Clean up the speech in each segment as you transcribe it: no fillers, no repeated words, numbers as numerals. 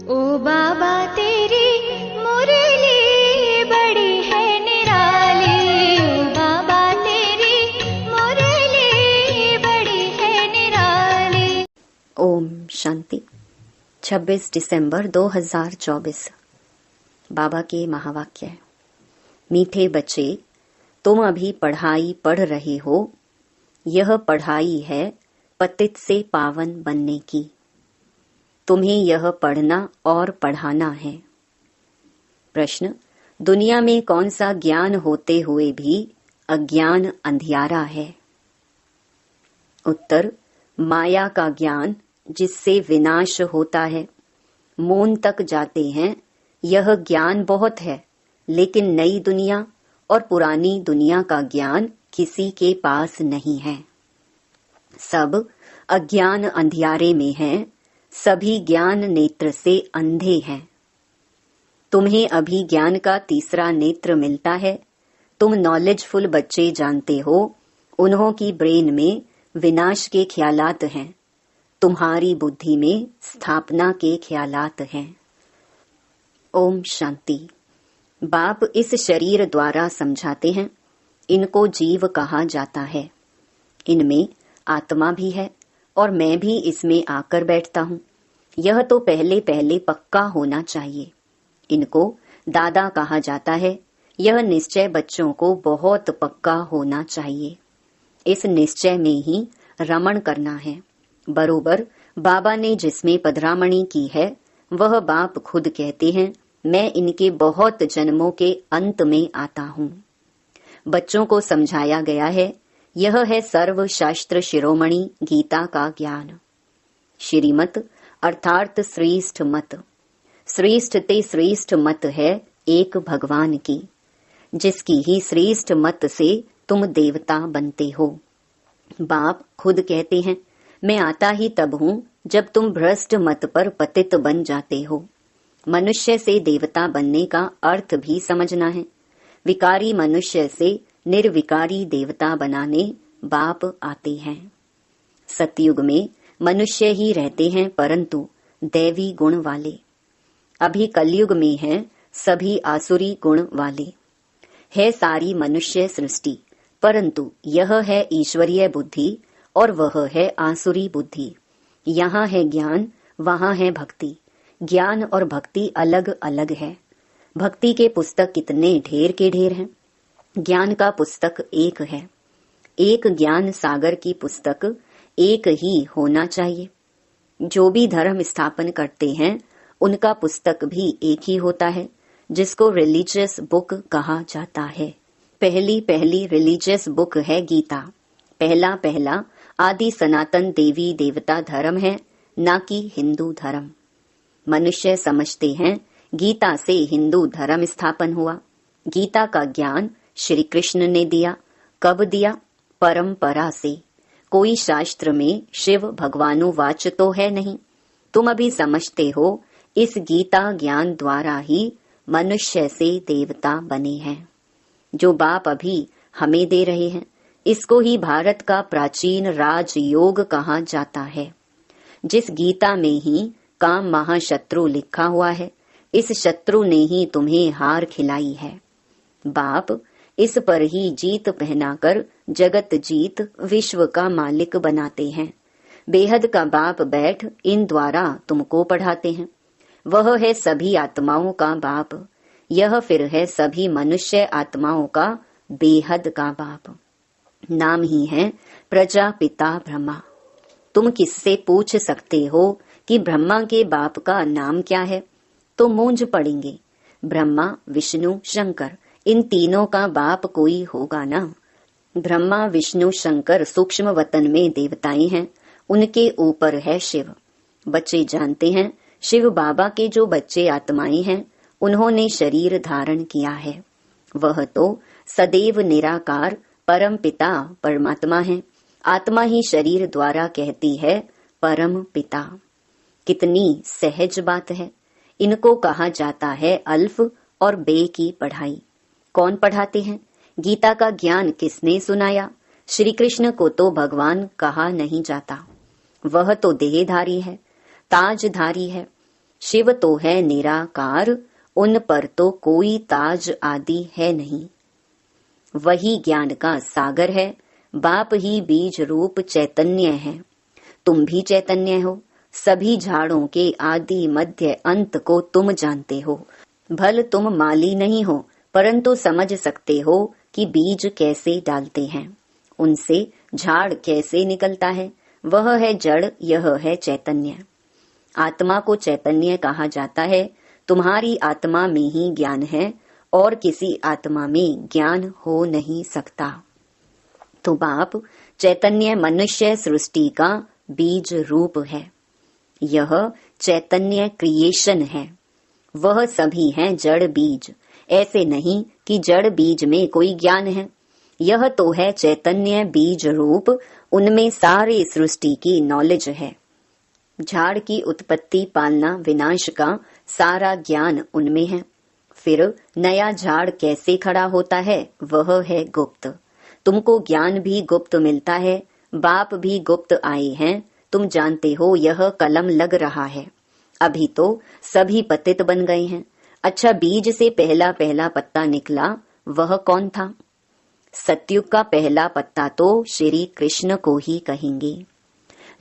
ओ बाबा तेरी मुरली बड़ी है निराली, ओ बाबा तेरी मुरली बड़ी है निराली। ओम शांति। 26 दिसंबर 2024। बाबा के महावाक्य। मीठे बच्चे, तुम अभी पढ़ाई पढ़ रहे हो। यह पढ़ाई है पतित से पावन बनने की। तुम्हें यह पढ़ना और पढ़ाना है। प्रश्न: दुनिया में कौन सा ज्ञान होते हुए भी अज्ञान अंधियारा है? उत्तर: माया का ज्ञान, जिससे विनाश होता है। मौन तक जाते हैं। यह ज्ञान बहुत है, लेकिन नई दुनिया और पुरानी दुनिया का ज्ञान किसी के पास नहीं है। सब अज्ञान अंधियारे में हैं। सभी ज्ञान नेत्र से अंधे हैं। तुम्हें अभी ज्ञान का तीसरा नेत्र मिलता है। तुम नॉलेजफुल बच्चे जानते हो, उन्हों की ब्रेन में विनाश के ख्यालात हैं। तुम्हारी बुद्धि में स्थापना के ख्यालात हैं। ओम शांति। बाप इस शरीर द्वारा समझाते हैं। इनको जीव कहा जाता है। इनमें आत्मा भी है और मैं भी इसमें आकर बैठता हूँ। यह तो पहले पहले पक्का होना चाहिए। इनको दादा कहा जाता है। यह निश्चय बच्चों को बहुत पक्का होना चाहिए। इस निश्चय में ही रमण करना है। बरोबर बाबा ने जिसमें पधरामणी की है, वह बाप खुद कहते हैं, मैं इनके बहुत जन्मों के अंत में आता हूँ। बच्चों को समझाया गया है, यह है सर्व शास्त्र शिरोमणि गीता का ज्ञान। श्रीमत अर्थात श्रेष्ठ मत। श्रेष्ठ ते श्रेष्ठ मत है एक भगवान की, जिसकी ही श्रेष्ठ मत से तुम देवता बनते हो। बाप खुद कहते हैं, मैं आता ही तब हूँ जब तुम भ्रष्ट मत पर पतित बन जाते हो। मनुष्य से देवता बनने का अर्थ भी समझना है। विकारी मनुष्य से निर्विकारी देवता बनाने बाप आते हैं। सतयुग में मनुष्य ही रहते हैं, परंतु दैवी गुण वाले। अभी कलयुग में हैं सभी आसुरी गुण वाले। है सारी मनुष्य सृष्टि, परंतु यह है ईश्वरीय बुद्धि और वह है आसुरी बुद्धि। यहाँ है ज्ञान, वहाँ है भक्ति। ज्ञान और भक्ति अलग अलग है। भक्ति के पुस्तक कितने ढेर के ढेर हैं। ज्ञान का पुस्तक एक है। एक ज्ञान सागर की पुस्तक एक ही होना चाहिए। जो भी धर्म स्थापन करते हैं, उनका पुस्तक भी एक ही होता है, जिसको रिलीजियस बुक कहा जाता है। पहली पहली रिलीजियस बुक है गीता। पहला पहला आदि सनातन देवी देवता धर्म है, ना कि हिंदू धर्म। मनुष्य समझते हैं गीता से हिंदू धर्म स्थापन हुआ। गीता का ज्ञान श्री कृष्ण ने दिया। कब दिया? परंपरा से। कोई शास्त्र में शिव भगवानुवाच तो है नहीं। तुम अभी समझते हो, इस गीता ज्ञान द्वारा ही मनुष्य से देवता बने हैं। जो बाप अभी हमें दे रहे हैं, इसको ही भारत का प्राचीन राजयोग कहा जाता है। जिस गीता में ही काम महाशत्रु लिखा हुआ है, इस शत्रु ने ही तुम्हें हार खिलाई है। बाप इस पर ही जीत पहनाकर जगत जीत विश्व का मालिक बनाते हैं। बेहद का बाप बैठ इन द्वारा तुमको पढ़ाते हैं। वह है सभी आत्माओं का बाप। यह फिर है सभी मनुष्य आत्माओं का बेहद का बाप। नाम ही है प्रजापिता ब्रह्मा। तुम किससे पूछ सकते हो कि ब्रह्मा के बाप का नाम क्या है, तो मूंझ पड़ेंगे। ब्रह्मा, विष्णु, शंकर, इन तीनों का बाप कोई होगा ना। ब्रह्मा, विष्णु, शंकर सूक्ष्म वतन में देवताएं हैं। उनके ऊपर है शिव। बच्चे जानते हैं, शिव बाबा के जो बच्चे आत्माएं हैं, उन्होंने शरीर धारण किया है। वह तो सदैव निराकार परम पिता परमात्मा है। आत्मा ही शरीर द्वारा कहती है परम पिता। कितनी सहज बात है। इनको कहा जाता है अल्फ और बे की पढ़ाई। कौन पढ़ाते हैं? गीता का ज्ञान किसने सुनाया? श्री कृष्ण को तो भगवान कहा नहीं जाता। वह तो देहधारी है, ताजधारी है। शिव तो है निराकार, उन पर तो कोई ताज आदि है नहीं। वही ज्ञान का सागर है, बाप ही बीज रूप चैतन्य है। तुम भी चैतन्य हो, सभी झाड़ों के आदि मध्य अंत को तुम जानते हो। भल तुम माली नहीं हो, परंतु समझ सकते हो कि बीज कैसे डालते हैं, उनसे झाड़ कैसे निकलता है। वह है जड़, यह है चैतन्य। आत्मा को चैतन्य कहा जाता है। तुम्हारी आत्मा में ही ज्ञान है और किसी आत्मा में ज्ञान हो नहीं सकता। तो बाप चैतन्य मनुष्य सृष्टि का बीज रूप है। यह चैतन्य क्रिएशन है। वह सभी हैं जड़ बीज। ऐसे नहीं कि जड़ बीज में कोई ज्ञान है। यह तो है चैतन्य बीज रूप, उनमें सारे सृष्टि की नॉलेज है। झाड़ की उत्पत्ति, पालना, विनाश का सारा ज्ञान उनमें है। फिर नया झाड़ कैसे खड़ा होता है, वह है गुप्त। तुमको ज्ञान भी गुप्त मिलता है, बाप भी गुप्त आए हैं। तुम जानते हो यह कलम लग रहा है। अभी तो सभी पतित बन गए हैं। अच्छा, बीज से पहला पहला पत्ता निकला, वह कौन था? सतयुग का पहला पत्ता तो श्री कृष्ण को ही कहेंगे,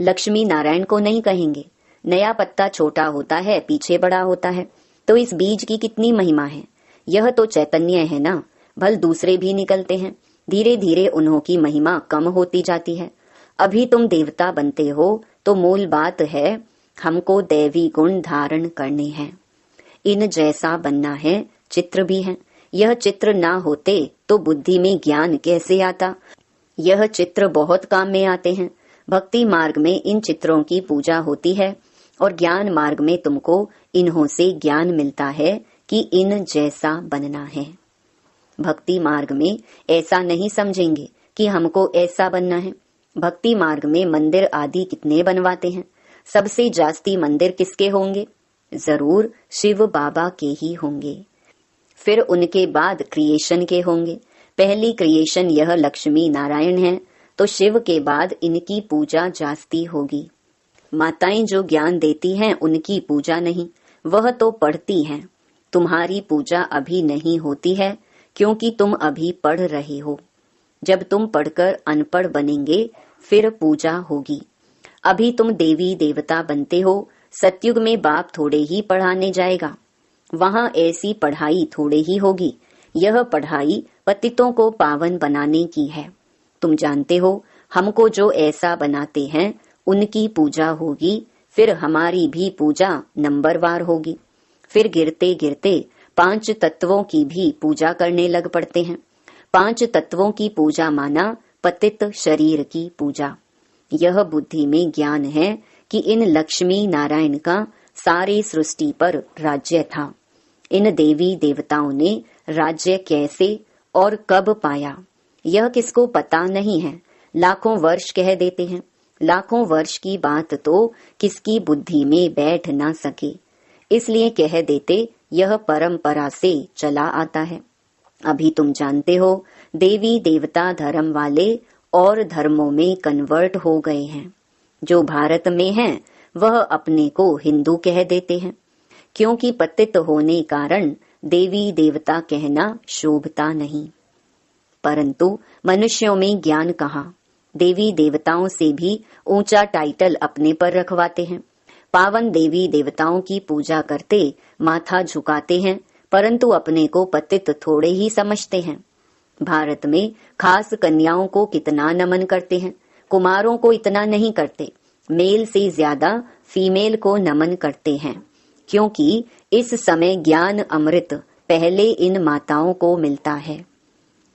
लक्ष्मी नारायण को नहीं कहेंगे। नया पत्ता छोटा होता है, पीछे बड़ा होता है। तो इस बीज की कितनी महिमा है। यह तो चैतन्य है ना। भल दूसरे भी निकलते हैं, धीरे धीरे उन्हों की महिमा कम होती जाती है। अभी तुम देवता बनते हो तो मूल बात है हमको दैवी गुण धारण करने हैं। इन जैसा बनना है। चित्र भी है। यह चित्र ना होते तो बुद्धि में ज्ञान कैसे आता। यह चित्र बहुत काम में आते हैं। भक्ति मार्ग में इन चित्रों की पूजा होती है और ज्ञान मार्ग में तुमको इन्हों से ज्ञान मिलता है कि इन जैसा बनना है। भक्ति मार्ग में ऐसा नहीं समझेंगे कि हमको ऐसा बनना है। भक्ति मार्ग में मंदिर आदि कितने बनवाते हैं। सबसे जास्ती मंदिर किसके होंगे? जरूर शिव बाबा के ही होंगे। फिर उनके बाद क्रिएशन के होंगे। पहली क्रिएशन यह लक्ष्मी नारायण है, तो शिव के बाद इनकी पूजा जास्ती होगी। माताएं जो ज्ञान देती हैं उनकी पूजा नहीं, वह तो पढ़ती हैं। तुम्हारी पूजा अभी नहीं होती है क्योंकि तुम अभी पढ़ रहे हो। जब तुम पढ़कर अनपढ़ बनेंगे फिर पूजा होगी। अभी तुम देवी देवता बनते हो। सतयुग में बाप थोड़े ही पढ़ाने जाएगा, वहां ऐसी पढ़ाई थोड़े ही होगी। यह पढ़ाई पतितों को पावन बनाने की है। तुम जानते हो हमको जो ऐसा बनाते हैं उनकी पूजा होगी। फिर हमारी भी पूजा नंबरवार होगी। फिर गिरते गिरते 5 तत्वों की भी पूजा करने लग पड़ते हैं। 5 तत्वों की पूजा माना पतित शरीर की पूजा। यह बुद्धि में ज्ञान है कि इन लक्ष्मी नारायण का सारी सृष्टि पर राज्य था। इन देवी देवताओं ने राज्य कैसे और कब पाया, यह किसको पता नहीं है। लाखों वर्ष कह देते हैं। लाखों वर्ष की बात तो किसकी बुद्धि में बैठ ना सके, इसलिए कह देते यह परंपरा से चला आता है। अभी तुम जानते हो देवी देवता धर्म वाले और धर्मों में कन्वर्ट हो गए हैं। जो भारत में हैं वह अपने को हिंदू कह देते हैं, क्योंकि पतित होने कारण देवी देवता कहना शोभता नहीं। परंतु मनुष्यों में ज्ञान कहाँ। देवी देवताओं से भी ऊंचा टाइटल अपने पर रखवाते हैं। पावन देवी देवताओं की पूजा करते माथा झुकाते हैं, परंतु अपने को पतित थोड़े ही समझते हैं। भारत में खास कन्याओं को कितना नमन करते हैं, कुमारों को इतना नहीं करते। मेल से ज्यादा फीमेल को नमन करते हैं, क्योंकि इस समय ज्ञान अमृत पहले इन माताओं को मिलता है।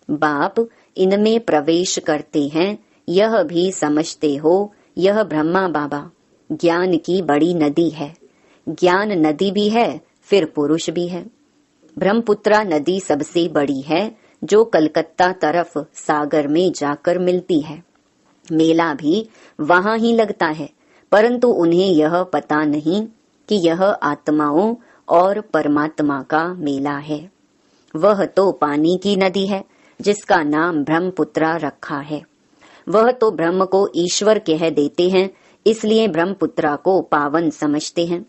बाप इनमें प्रवेश करते हैं। यह भी समझते हो यह ब्रह्मा बाबा ज्ञान की बड़ी नदी है। ज्ञान नदी भी है, फिर पुरुष भी है। ब्रह्मपुत्रा नदी सबसे बड़ी है, जो कलकत्ता तरफ सागर में जाकर मिलती है। मेला भी वहां ही लगता है, परंतु उन्हें यह पता नहीं कि यह आत्माओं और परमात्मा का मेला है। वह तो पानी की नदी है, जिसका नाम ब्रह्मपुत्रा रखा है। वह तो ब्रह्म को ईश्वर कह देते हैं, इसलिए ब्रह्मपुत्रा को पावन समझते हैं।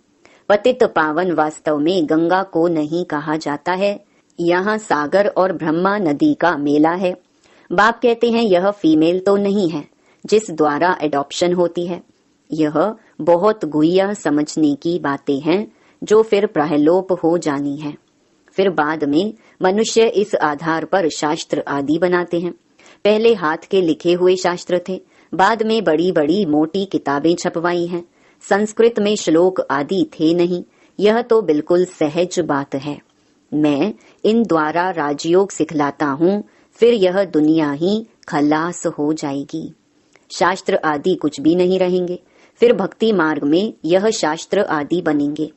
पतित पावन वास्तव में गंगा को नहीं कहा जाता है, यहाँ सागर और ब्रह्मा नदी का मेला है। बाप कहते हैं यह फीमेल तो नहीं है जिस द्वारा एडॉप्शन होती है। यह बहुत गुह्य समझने की बातें हैं जो फिर प्रहलोप हो जानी है। फिर बाद में मनुष्य इस आधार पर शास्त्र आदि बनाते हैं। पहले हाथ के लिखे हुए शास्त्र थे, बाद में बड़ी बड़ी मोटी किताबें छपवाई हैं। संस्कृत में श्लोक आदि थे नहीं। यह तो बिल्कुल सहज बात है। मैं इन द्वारा राजयोग सिखलाता हूँ, फिर यह दुनिया ही खलास हो जाएगी। शास्त्र आदि कुछ भी नहीं रहेंगे। फिर भक्ति मार्ग में यह शास्त्र आदि बनेंगे।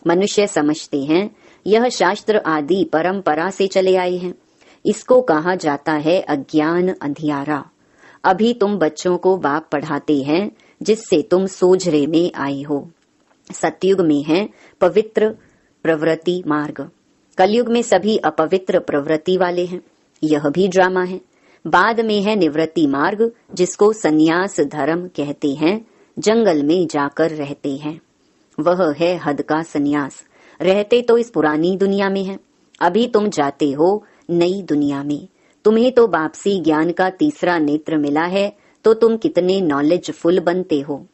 मनुष्य समझते हैं यह शास्त्र आदि परंपरा से चले आए हैं। इसको कहा जाता है अज्ञान अंधियारा। अभी तुम बच्चों को बाप पढ़ाते हैं जिससे तुम सोझरे में आए हो। सतयुग में है पवित्र प्रवृत्ति मार्ग, कलयुग में सभी अपवित्र प्रवृत्ति वाले हैं। यह भी ड्रामा है। बाद में है निवृत्ति मार्ग, जिसको संन्यास धर्म कहते हैं। जंगल में जाकर रहते हैं, वह है हद का संन्यास। रहते तो इस पुरानी दुनिया में है, अभी तुम जाते हो नई दुनिया में। तुम्हें तो बाप से ज्ञान का तीसरा नेत्र मिला है, तो तुम कितने नॉलेजफुल बनते हो।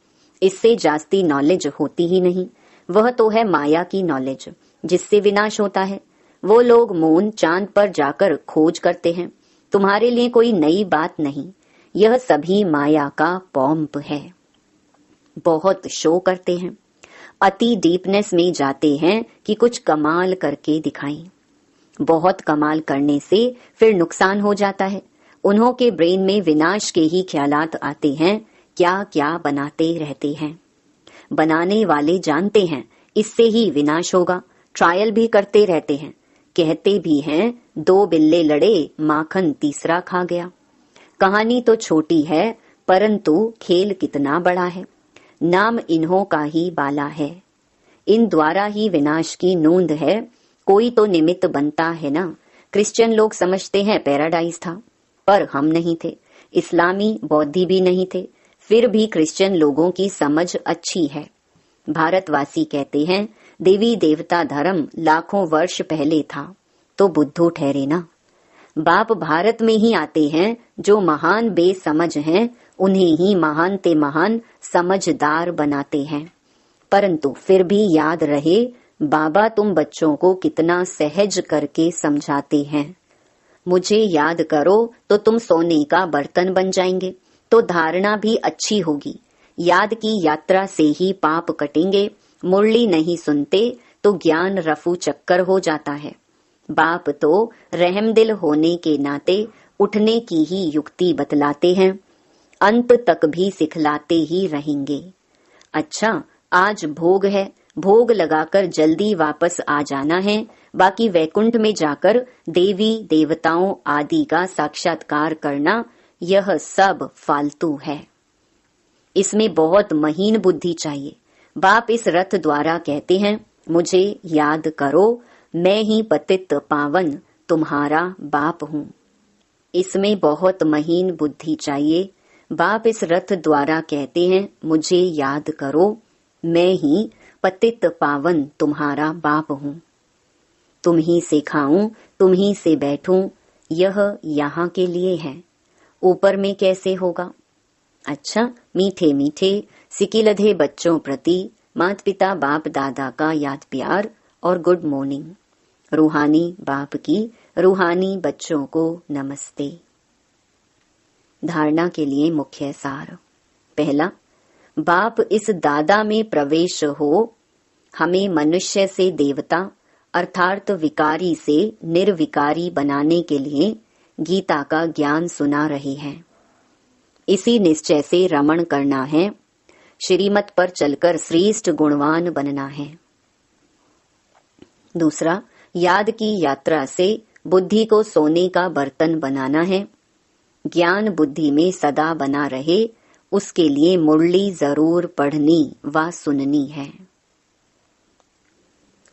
इससे जास्ती नॉलेज होती ही नहीं। वह तो है माया की नॉलेज, जिससे विनाश होता है। वो लोग मून चांद पर जाकर खोज करते हैं। तुम्हारे लिए कोई नई बात नहीं। यह सभी माया का पॉम्प है। बहुत शो करते हैं, अति डीपनेस में जाते हैं कि कुछ कमाल करके दिखाएं। बहुत कमाल करने से फिर नुकसान हो जाता है। उन्हों के ब्रेन में विनाश के ही ख्यालात आते हैं। क्या क्या बनाते रहते हैं। बनाने वाले जानते हैं इससे ही विनाश होगा। ट्रायल भी करते रहते हैं। कहते भी हैं 2 बिल्ले लड़े, माखन तीसरा खा गया। कहानी तो छोटी है, परंतु खेल कितना बड़ा है। नाम इन्हों का ही बाला है। इन द्वारा ही विनाश की नोंद है। कोई तो निमित्त बनता है ना। क्रिश्चियन लोग समझते हैं पैराडाइज था, पर हम नहीं थे। इस्लामी बौद्धि भी नहीं थे, फिर भी क्रिश्चियन लोगों की समझ अच्छी है। भारतवासी कहते हैं देवी देवता धर्म लाखों वर्ष पहले था, तो बुद्धू ठहरे ना। बाप भारत में ही आते हैं। जो महान बेसमझ हैं उन्हें ही महान ते महान समझदार बनाते हैं। परंतु फिर भी याद रहे, बाबा तुम बच्चों को कितना सहज करके समझाते हैं। मुझे याद करो तो तुम सोने का बर्तन बन जाएंगे, तो धारणा भी अच्छी होगी। याद की यात्रा से ही पाप कटेंगे। मुरली नहीं सुनते तो ज्ञान रफू चक्कर हो जाता है। बाप तो रहमदिल होने के नाते उठने की ही युक्ति बतलाते हैं। अंत तक भी सिखलाते ही रहेंगे। अच्छा, आज भोग है, भोग लगाकर जल्दी वापस आ जाना है। बाकी वैकुंठ में जाकर देवी देवताओं आदि का साक्षात्कार करना, यह सब फालतू है। इसमें बहुत महीन बुद्धि चाहिए। बाप इस रथ द्वारा कहते हैं मुझे याद करो, मैं ही पतित पावन तुम्हारा बाप हूँ। इसमें बहुत महीन बुद्धि चाहिए। बाप इस रथ द्वारा कहते हैं मुझे याद करो, मैं ही पतित पावन तुम्हारा बाप हूँ। तुम ही से खाऊं, तुम ही से बैठूं, यह यहाँ के लिए है, ऊपर में कैसे होगा। अच्छा, मीठे मीठे सिकिलधे बच्चों प्रति माता पिता बाप दादा का याद प्यार और गुड मॉर्निंग। रूहानी बाप की रूहानी बच्चों को नमस्ते। धारणा के लिए मुख्य सार। पहला, बाप इस दादा में प्रवेश हो हमें मनुष्य से देवता अर्थात विकारी से निर्विकारी बनाने के लिए गीता का ज्ञान सुना रहे हैं। इसी निश्चय से रमण करना है। श्रीमत पर चलकर श्रेष्ठ गुणवान बनना है। दूसरा, याद की यात्रा से बुद्धि को सोने का बर्तन बनाना है। ज्ञान बुद्धि में सदा बना रहे, उसके लिए मुरली जरूर पढ़नी व सुननी है।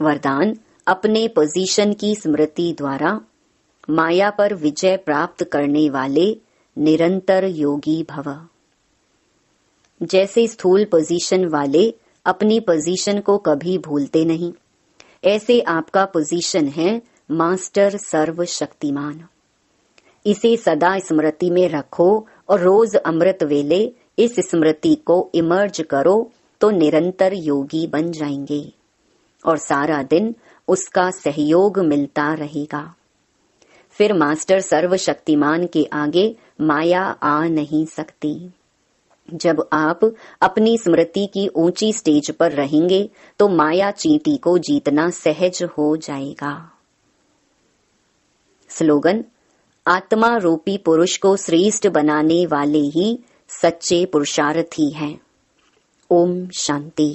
वरदान, अपने पोजीशन की स्मृति द्वारा माया पर विजय प्राप्त करने वाले निरंतर योगी भव। जैसे स्थूल पोजीशन वाले अपनी पोजीशन को कभी भूलते नहीं। ऐसे आपका पोजीशन है मास्टर सर्वशक्तिमान। इसे सदा स्मृति में रखो और रोज अमृत वेले इस स्मृति को इमर्ज करो तो निरंतर योगी बन जाएंगे और सारा दिन उसका सहयोग मिलता रहेगा। फिर मास्टर सर्वशक्तिमान के आगे माया आ नहीं सकती। जब आप अपनी स्मृति की ऊंची स्टेज पर रहेंगे तो माया चींटी को जीतना सहज हो जाएगा। स्लोगन: आत्मा रूपी पुरुष को श्रेष्ठ बनाने वाले ही सच्चे पुरुषार्थी हैं। ओम शांति।